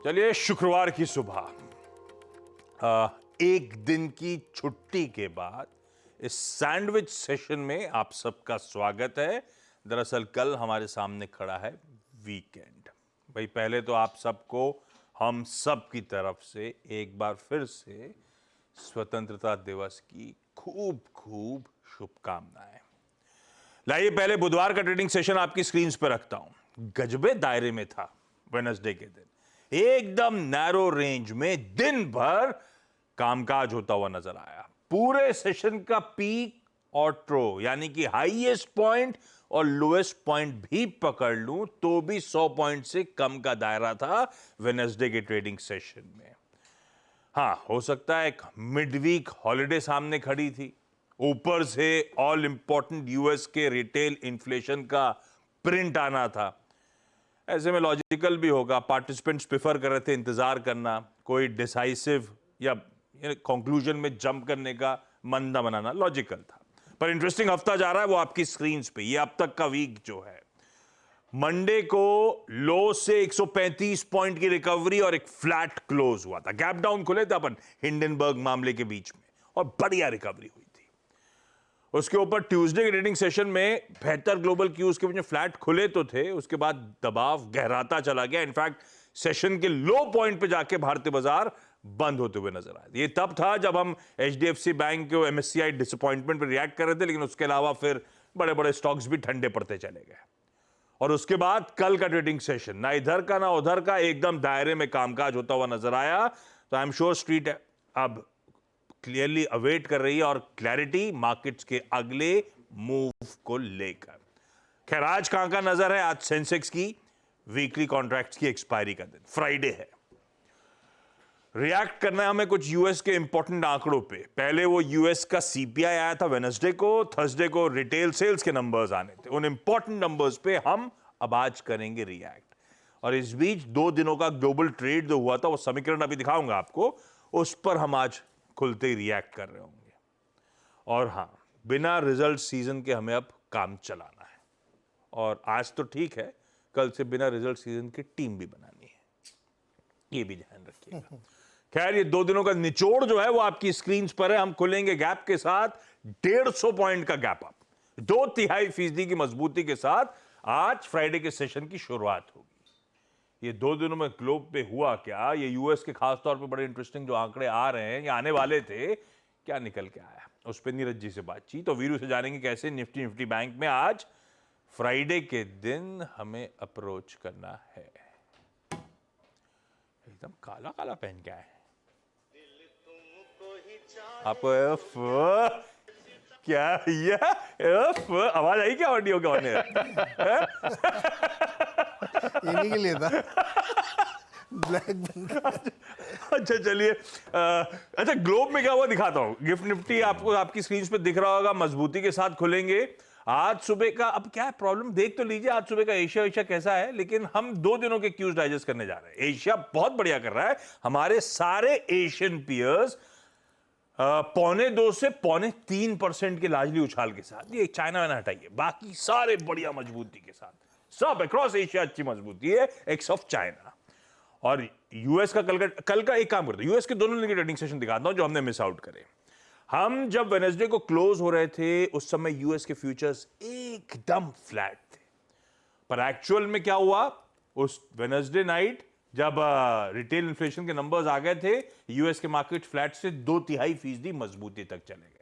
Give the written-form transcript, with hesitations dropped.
चलिए, शुक्रवार की सुबह एक दिन की छुट्टी के बाद इस सैंडविच सेशन में आप सबका स्वागत है। दरअसल कल हमारे सामने खड़ा है वीकेंड। भाई, पहले तो आप सबको हम सब की तरफ से एक बार फिर से स्वतंत्रता दिवस की खूब खूब शुभकामनाएं। लाइए, पहले बुधवार का ट्रेडिंग सेशन आपकी स्क्रीन पर रखता हूं। गजबे दायरे में था वेडनेसडे के दिन, एकदम नैरो रेंज में दिन भर कामकाज होता हुआ नजर आया। पूरे सेशन का पीक और ट्रो, यानी कि हाईएस्ट पॉइंट और लोएस्ट पॉइंट भी पकड़ लूं तो भी 100 पॉइंट से कम का दायरा था वेडनेसडे के ट्रेडिंग सेशन में। हां, हो सकता है एक मिड वीक हॉलिडे सामने खड़ी थी, ऊपर से ऑल इंपॉर्टेंट यूएस के रिटेल इन्फ्लेशन का प्रिंट आना था। ऐसे में लॉजिकल भी होगा, पार्टिसिपेंट्स प्रेफर कर रहे थे इंतजार करना, कोई डिसाइसिव या कंक्लूजन में जंप करने का मंदा बनाना लॉजिकल था। पर इंटरेस्टिंग हफ्ता जा रहा है वो आपकी स्क्रीन पे। ये अब तक का वीक जो है, मंडे को लो से 135 पॉइंट की रिकवरी और एक फ्लैट क्लोज हुआ था। गैप डाउन खुले थे अपन हिंडनबर्ग मामले के बीच में और बढ़िया रिकवरी हुई थी। उसके ऊपर ट्यूसडे के ट्रेडिंग सेशन में बेहतर ग्लोबल क्यूज के बीच में फ्लैट खुले तो थे, उसके बाद दबाव गहराता चला गया। इनफैक्ट सेशन के लो पॉइंट पे जाके भारतीय बाजार बंद होते हुए नजर आए। ये तब था जब हम एचडीएफसी बैंक के एमएससीआई डिसअपॉइंटमेंट पर रिएक्ट कर रहे थे, लेकिन उसके अलावा फिर बड़े बड़े स्टॉक्स भी ठंडे पड़ते चले गए। और उसके बाद कल का ट्रेडिंग सेशन ना इधर का ना उधर का, एकदम दायरे में कामकाज होता हुआ नजर आया। तो आई एम श्योर स्ट्रीट अब क्लियरली अवेट कर रही है और क्लैरिटी मार्केट्स के अगले मूव को लेकर। खैर, आज कहां का नजर है? आज सेंसेक्स की वीकली कॉन्ट्रैक्ट्स की एक्सपायरी का दिन, फ्राइडे है। रिएक्ट करना है हमें कुछ यूएस के इंपॉर्टेंट आंकड़ों पे। पहले वो यूएस का सीपीआई आया था वेडनेसडे को, थर्सडे को रिटेल सेल्स के नंबर्स आने थे। उन इंपॉर्टेंट नंबर्स पे हम अब आज करेंगे रिएक्ट। और इस बीच 2 दिनों का ग्लोबल ट्रेड जो हुआ था, वो समीकरण अभी दिखाऊंगा आपको, उस पर हम आज खुलते ही रिएक्ट कर रहे होंगे। और हां, बिना रिजल्ट सीजन के हमें अब काम चलाना है। और आज तो ठीक है, कल से बिना रिजल्ट सीजन की टीम भी बनानी है, ये भी ध्यान रखिएगा। खैर, ये 2 दिनों का निचोड़ जो है वो आपकी स्क्रीन पर है। हम खुलेंगे गैप के साथ 150 पॉइंट का गैप अप, 2.5% की मजबूती के साथ आज फ्राइडे के सेशन की शुरुआत होगी। ये 2 दिनों में ग्लोब पे हुआ क्या, ये यूएस के खास तौर पे बड़े इंटरेस्टिंग जो आंकड़े आ रहे हैं या आने वाले थे, क्या निकल के आया, उस पर नीरज जी से बातचीत। तो वीरू से जानेंगे कैसे निफ्टी बैंक में आज फ्राइडे के दिन हमें अप्रोच करना है। एकदम काला काला पहन के आए आपको। क्या आवाज आई क्या? ऑडियो का ऑन है? इन्हीं के लिए था ब्लैक। अच्छा, चलिए, अच्छा ग्लोब में क्या हुआ दिखाता हूं। गिफ्ट निफ्टी आपको आपकी स्क्रीन पे दिख रहा होगा, मजबूती के साथ खुलेंगे। आज सुबह का अब क्या है प्रॉब्लम, देख तो लीजिए आज सुबह का एशिया कैसा है। लेकिन हम 2 दिनों के क्यूज डाइजेस्ट करने जा रहे हैं। एशिया बहुत बढ़िया कर रहा है, हमारे सारे एशियन पियर्स 2.25 से 3.25% के लार्जली उछाल के साथ। ये चाइना वाइना हटाइए, बाकी सारे बढ़िया मजबूती के साथ, सब अक्रॉस एशिया अच्छी मजबूती है एक्स ऑफ चाइना। और यूएस का कल का एक काम करते हैं, यूएस के दोनों दिन के ट्रेडिंग सेशन दिखाता हूं जो हमने मिस आउट करे। हम जब वेडनेसडे को क्लोज हो रहे थे उस समय यूएस के फ्यूचर्स एकदम फ्लैट थे। पर एक्चुअल में क्या हुआ, उस वेडनेसडे नाइट जब रिटेल इन्फ्लेशन के नंबर्स आ गए थे, यूएस के मार्केट फ्लैट से 2.5% मजबूती तक चले गए।